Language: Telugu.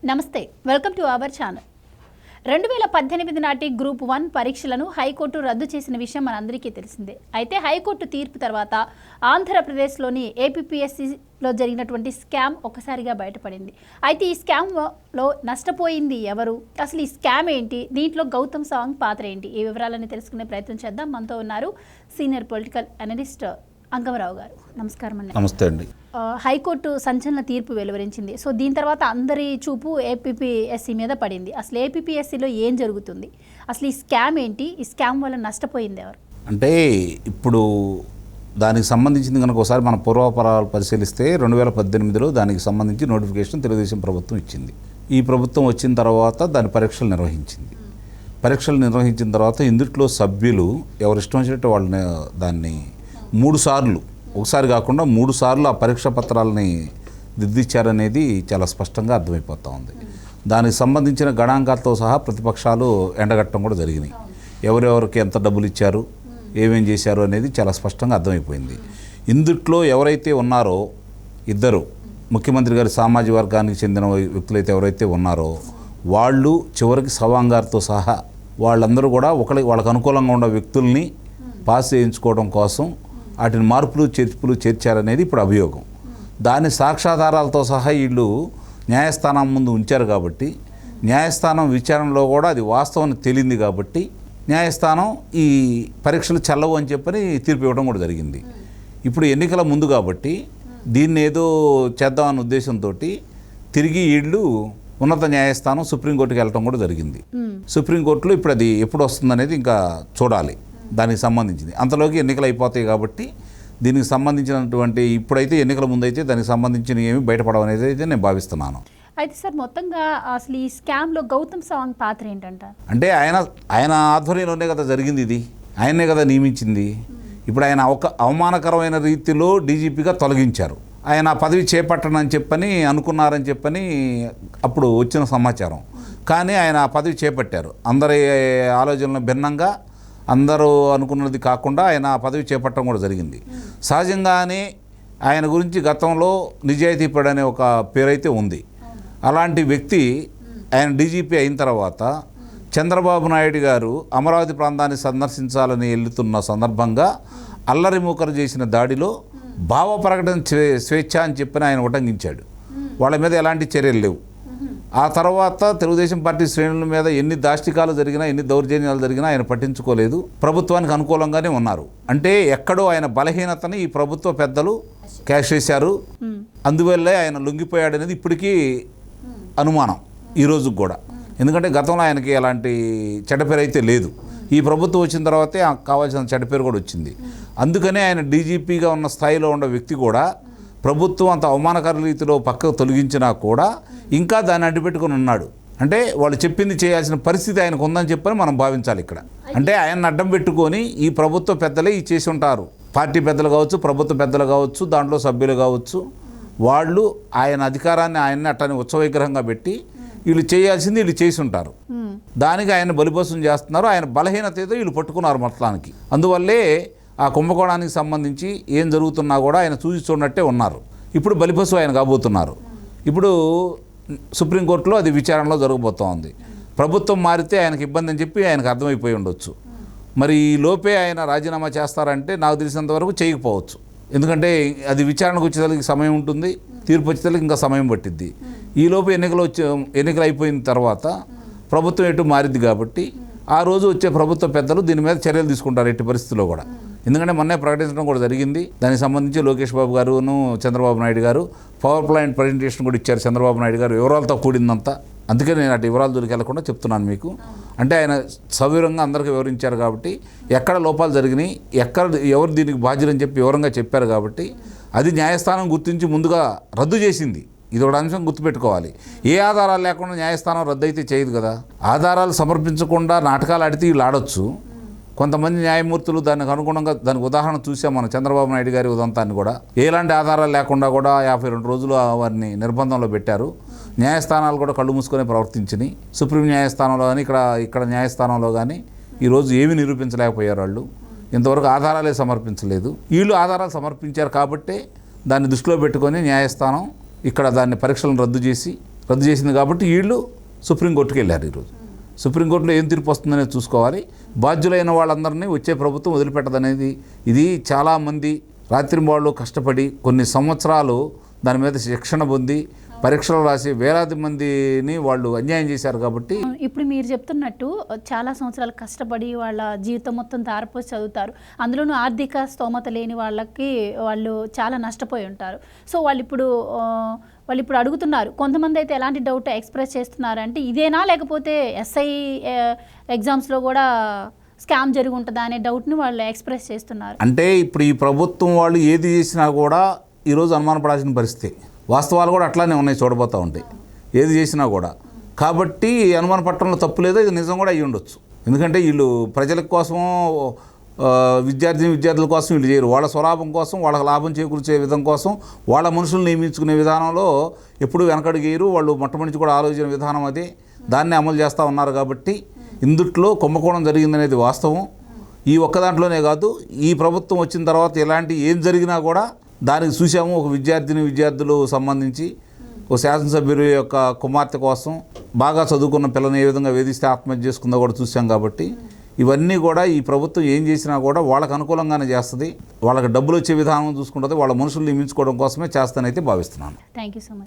నమస్తే, వెల్కమ్ టు అవర్ ఛానల్. 2018 నాటి గ్రూప్ 1 పరీక్షలను హైకోర్టు రద్దు చేసిన విషయం మనందరికీ తెలిసిందే. అయితే హైకోర్టు తీర్పు తర్వాత ఆంధ్రప్రదేశ్లోని ఏపీపీఎస్సీలో జరిగినటువంటి స్కామ్ ఒకసారిగా బయటపడింది. అయితే ఈ స్కామ్లో నష్టపోయింది ఎవరు, అసలు ఈ స్కామ్ ఏంటి, దీంట్లో గౌతమ్ సవాంగ్ పాత్ర ఏంటి, ఈ వివరాలని తెలుసుకునే ప్రయత్నం చేద్దాం. మనతో ఉన్నారు సీనియర్ పొలిటికల్ అనలిస్ట్ అంగమరావు గారు. నమస్కారం అండి. నమస్తే అండి. హైకోర్టు సంచలన తీర్పు వెలువరించింది. సో దీని తర్వాత అందరి చూపు ఏపీపీఎస్సీ మీద పడింది. అసలు ఏపీపీఎస్సీలో ఏం జరుగుతుంది, అసలు ఈ స్కామ్ ఏంటి, ఈ స్కామ్ వల్ల నష్టపోయింది ఎవరు? అంటే ఇప్పుడు దానికి సంబంధించింది కనుక ఒకసారి మన పూర్వాపరాలు పరిశీలిస్తే 2018లో దానికి సంబంధించి నోటిఫికేషన్ తెలుగుదేశం ప్రభుత్వం ఇచ్చింది. ఈ ప్రభుత్వం వచ్చిన తర్వాత దాని పరీక్షలు నిర్వహించింది. పరీక్షలు నిర్వహించిన తర్వాత ఇందుట్లో సభ్యులు ఎవరిష్టం వచ్చినట్టు వాళ్ళని దాన్ని 3 సార్లు, ఒకసారి కాకుండా 3 సార్లు ఆ పరీక్షా పత్రాలని దిద్దిచ్చారనేది చాలా స్పష్టంగా అర్థమైపోతూ ఉంది. దానికి సంబంధించిన గణాంకాలతో సహా ప్రతిపక్షాలు ఎండగట్టడం కూడా జరిగినాయి. ఎవరెవరికి ఎంత డబ్బులు ఇచ్చారు, ఏమేం చేశారు అనేది చాలా స్పష్టంగా అర్థమైపోయింది. ఇందుట్లో ఎవరైతే ఉన్నారో ఇద్దరు ముఖ్యమంత్రి గారి సామాజిక వర్గానికి చెందిన వ్యక్తులైతే ఎవరైతే ఉన్నారో వాళ్ళు చివరికి సవాంగ్ గారితో సహా వాళ్ళందరూ కూడా వాళ్ళకు అనుకూలంగా ఉన్న వ్యక్తుల్ని పాస్ చేయించుకోవడం కోసం వాటిని మార్పులు చేర్పులు చేర్చారనేది ఇప్పుడు అభియోగం. దాని సాక్ష్యాధారాలతో సహా వీళ్ళు న్యాయస్థానం ముందు ఉంచారు కాబట్టి న్యాయస్థానం విచారణలో కూడా అది వాస్తవం తేలింది కాబట్టి న్యాయస్థానం ఈ పరీక్షలు చెల్లవు అని చెప్పని తీర్పు ఇవ్వడం కూడా జరిగింది. ఇప్పుడు ఎన్నికల ముందు కాబట్టి దీన్ని ఏదో చేద్దామన్న ఉద్దేశంతో తిరిగి వీళ్ళు ఉన్నత న్యాయస్థానం సుప్రీంకోర్టుకి వెళ్ళడం కూడా జరిగింది. సుప్రీంకోర్టులో ఇప్పుడు అది ఎప్పుడు వస్తుందనేది ఇంకా చూడాలి. దానికి సంబంధించింది అంతలోకి ఎన్నికలు అయిపోతాయి కాబట్టి దీనికి సంబంధించినటువంటి ఇప్పుడైతే ఎన్నికల ముందు అయితే దానికి సంబంధించిన ఏమి బయటపడడం అనేది అయితే నేను భావిస్తున్నాను. అయితే సార్ మొత్తంగా అసలు ఈ స్కామ్లో గౌతమ్ సవాంగ్ పాత్ర ఏంటంట? అంటే ఆయన ఆధ్వర్యంలోనే కదా జరిగింది, ఇది ఆయనే కదా నియమించింది. ఇప్పుడు ఆయన ఒక అవమానకరమైన రీతిలో డీజీపీగా తొలగించారు. ఆయన పదవి చేపట్టనని చెప్పని అనుకున్నారని చెప్పని అప్పుడు వచ్చిన సమాచారం. కానీ ఆయన ఆ పదవి చేపట్టారు. అందరి ఆలోచనలు భిన్నంగా అందరూ అనుకున్నది కాకుండా ఆయన ఆ పదవి చేపట్టడం కూడా జరిగింది. సహజంగానే ఆయన గురించి గతంలో నిజాయితీపరుడు అనే ఒక పేరైతే ఉంది. అలాంటి వ్యక్తి ఆయన డీజీపీ అయిన తర్వాత చంద్రబాబు నాయుడు గారు అమరావతి ప్రాంతాన్ని సందర్శించాలని వెళ్తున్న సందర్భంగా అల్లరిమూకరు చేసిన దాడిలో భావ ప్రకటన స్వేచ్ఛ అని చెప్పని ఆయన ఉటంకించాడు. వాళ్ళ మీద ఎలాంటి చర్యలు లేవు. ఆ తర్వాత తెలుగుదేశం పార్టీ శ్రేణుల మీద ఎన్ని దాష్టికాలు జరిగినా, ఎన్ని దౌర్జన్యాలు జరిగినా ఆయన పట్టించుకోలేదు. ప్రభుత్వానికి అనుకూలంగానే ఉన్నారు. అంటే ఎక్కడో ఆయన బలహీనతని ఈ ప్రభుత్వ పెద్దలు క్యాష్ చేశారు. అందువల్లే ఆయన లొంగిపోయాడనేది ఇప్పటికీ అనుమానం ఈ రోజుకి కూడా. ఎందుకంటే గతంలో ఆయనకి ఎలాంటి చెడ్డపేరు అయితే లేదు. ఈ ప్రభుత్వం వచ్చిన తర్వాతే కావాల్సిన చెడ్డపేరు కూడా వచ్చింది. అందుకనే ఆయన డీజీపీగా ఉన్న స్థాయిలో ఉన్న వ్యక్తి కూడా ప్రభుత్వం అంత అవమానకర రీతిలో పక్కకు తొలగించినా కూడా ఇంకా దాన్ని అడ్డుపెట్టుకుని ఉన్నాడు. అంటే వాళ్ళు చెప్పింది చేయాల్సిన పరిస్థితి ఆయనకు ఉందని చెప్పని మనం భావించాలి ఇక్కడ. అంటే ఆయన అడ్డం పెట్టుకొని ఈ ప్రభుత్వ పెద్దలే ఈ చేసి ఉంటారు. పార్టీ పెద్దలు కావచ్చు, ప్రభుత్వ పెద్దలు కావచ్చు, దాంట్లో సభ్యులు కావచ్చు, వాళ్ళు ఆయన అధికారాన్ని ఆయన్ని అట్టని ఉత్సవ విగ్రహంగా పెట్టి వీళ్ళు చేయాల్సింది వీళ్ళు చేసి ఉంటారు. దానికి ఆయన బలిపశం చేస్తున్నారు. ఆయన బలహీనత ఏదో వీళ్ళు పట్టుకున్నారు మొత్తానికి. అందువల్లే ఆ కుంభకోణానికి సంబంధించి ఏం జరుగుతున్నా కూడా ఆయన చూసి చూడనట్టే ఉన్నారు. ఇప్పుడు బలిపశు ఆయన కాబోతున్నారు. ఇప్పుడు సుప్రీంకోర్టులో అది విచారణలో జరగబోతోంది. ప్రభుత్వం మారితే ఆయనకు ఇబ్బంది అని చెప్పి ఆయనకు అర్థమైపోయి ఉండొచ్చు. మరి ఈ లోపే ఆయన రాజీనామా చేస్తారంటే నాకు తెలిసినంతవరకు చేయకపోవచ్చు. ఎందుకంటే అది విచారణకు వచ్చేసరికి సమయం ఉంటుంది, తీర్పు వచ్చేసరికి ఇంకా సమయం పట్టిద్ది. ఈ లోపు ఎన్నికలు అయిపోయిన తర్వాత ప్రభుత్వం ఎటు మారిద్ది కాబట్టి ఆ రోజు వచ్చే ప్రభుత్వ పెద్దలు దీని మీద చర్యలు తీసుకుంటారు ఎట్టి పరిస్థితుల్లో కూడా. ఎందుకంటే మొన్నే ప్రకటించడం కూడా జరిగింది. దానికి సంబంధించి లోకేష్ బాబు గారును చంద్రబాబు నాయుడు గారు పవర్ పాయింట్ ప్రజెంటేషన్ కూడా ఇచ్చారు. చంద్రబాబు నాయుడు గారు వివరాలతో కూడిందంతా. అందుకే నేను అటు వివరాలు దొరికి వెళ్లకుండా చెప్తున్నాను మీకు. అంటే ఆయన సవివరంగా అందరికీ వివరించారు కాబట్టి ఎక్కడ లోపాలు జరిగినాయి, ఎవరు దీనికి బాధ్యులని చెప్పి వివరంగా చెప్పారు కాబట్టి అది న్యాయస్థానం గుర్తించి ముందుగా రద్దు చేసింది. ఇది ఒక అంశం గుర్తుపెట్టుకోవాలి. ఏ ఆధారాలు లేకుండా న్యాయస్థానం రద్దు అయితే చేయదు కదా. ఆధారాలు సమర్పించకుండా నాటకాలు ఆడితే వీళ్ళు ఆడొచ్చు. కొంతమంది న్యాయమూర్తులు దానికి అనుగుణంగా దానికి ఉదాహరణ చూసాం మన చంద్రబాబు నాయుడు గారి ఉదంతాన్ని కూడా. ఎలాంటి ఆధారాలు లేకుండా కూడా 52 రోజులు వారిని నిర్బంధంలో పెట్టారు. న్యాయస్థానాలు కూడా కళ్ళు మూసుకొని ప్రవర్తించినాయి. సుప్రీం న్యాయస్థానంలో కానీ ఇక్కడ న్యాయస్థానంలో కానీ ఈరోజు ఏమీ నిరూపించలేకపోయారు. వాళ్ళు ఇంతవరకు ఆధారాలే సమర్పించలేదు. వీళ్ళు ఆధారాలు సమర్పించారు కాబట్టే దాన్ని దృష్టిలో పెట్టుకొని న్యాయస్థానం ఇక్కడ దాన్ని పరీక్షలను రద్దు చేసింది కాబట్టి వీళ్ళు సుప్రీంకోర్టుకి వెళ్ళారు ఈరోజు. సుప్రీంకోర్టులో ఏం తీర్పు వస్తుందనేది చూసుకోవాలి. బాధ్యులైన వాళ్ళందరినీ వచ్చే ప్రభుత్వం వదిలిపెట్టదనేది, ఇది చాలామంది రాత్రింబాళ్ళు కష్టపడి కొన్ని సంవత్సరాలు దాని మీద శిక్షణ పొంది పరీక్షలు రాసి వేలాది మందిని వాళ్ళు అన్యాయం చేశారు కాబట్టి. ఇప్పుడు మీరు చెప్తున్నట్టు చాలా సంవత్సరాలు కష్టపడి వాళ్ళ జీవితం మొత్తం ధారపోసి చదువుతారు. అందులోనూ ఆర్థిక స్తోమత లేని వాళ్ళకి వాళ్ళు చాలా నష్టపోయి ఉంటారు. సో వాళ్ళు ఇప్పుడు అడుగుతున్నారు. కొంతమంది అయితే ఎలాంటి డౌట్ ఎక్స్ప్రెస్ చేస్తున్నారు అంటే, ఇదేనా లేకపోతే ఎస్ఐ ఎగ్జామ్స్లో కూడా స్కామ్ జరిగి ఉంటుందా అనే డౌట్ని వాళ్ళు ఎక్స్ప్రెస్ చేస్తున్నారు. అంటే ఇప్పుడు ఈ ప్రభుత్వం వాళ్ళు ఏది చేసినా కూడా ఈరోజు అనుమానపడాల్సిన పరిస్థితి. వాస్తవాలు కూడా అట్లానే ఉన్నాయి, చూడబోతూ ఉంటాయి ఏది చేసినా కూడా. కాబట్టి అనుమాన పట్టడంలో తప్పు లేదో, ఇది నిజం కూడా అయ్యి ఉండొచ్చు. ఎందుకంటే వీళ్ళు ప్రజల కోసం, విద్యార్థుల కోసం వీళ్ళు చేయరు. వాళ్ళ స్వలాభం కోసం, వాళ్ళకి లాభం చేకూర్చే విధం కోసం, వాళ్ళ మనుషులు నియమించుకునే విధానంలో ఎప్పుడూ వెనకడుగేయరు. వాళ్ళు మొట్టమొదటి కూడా ఆలోచన విధానం అదే, దాన్ని అమలు చేస్తూ ఉన్నారు. కాబట్టి ఇందుట్లో కుంభకోణం జరిగిందనేది వాస్తవం. ఈ ఒక్క దాంట్లోనే కాదు, ఈ ప్రభుత్వం వచ్చిన తర్వాత ఎలాంటి ఏం జరిగినా కూడా దానికి చూసాము. ఒక విద్యార్థులు సంబంధించి ఒక శాసనసభ్యుల యొక్క కుమార్తె కోసం బాగా చదువుకున్న పిల్లని ఏ విధంగా వేధిస్తే ఆత్మహత్య చేసుకుందో కూడా చూసాం. కాబట్టి ఇవన్నీ కూడా ఈ ప్రభుత్వం ఏం చేసినా కూడా వాళ్ళకు అనుకూలంగానే చేస్తుంది. వాళ్ళకి డబ్బులు వచ్చే విధానం చూసుకుంటుంది. వాళ్ళ మనుషులు నియమించుకోవడం కోసమే చేస్తానైతే భావిస్తున్నాను. Thank you so much.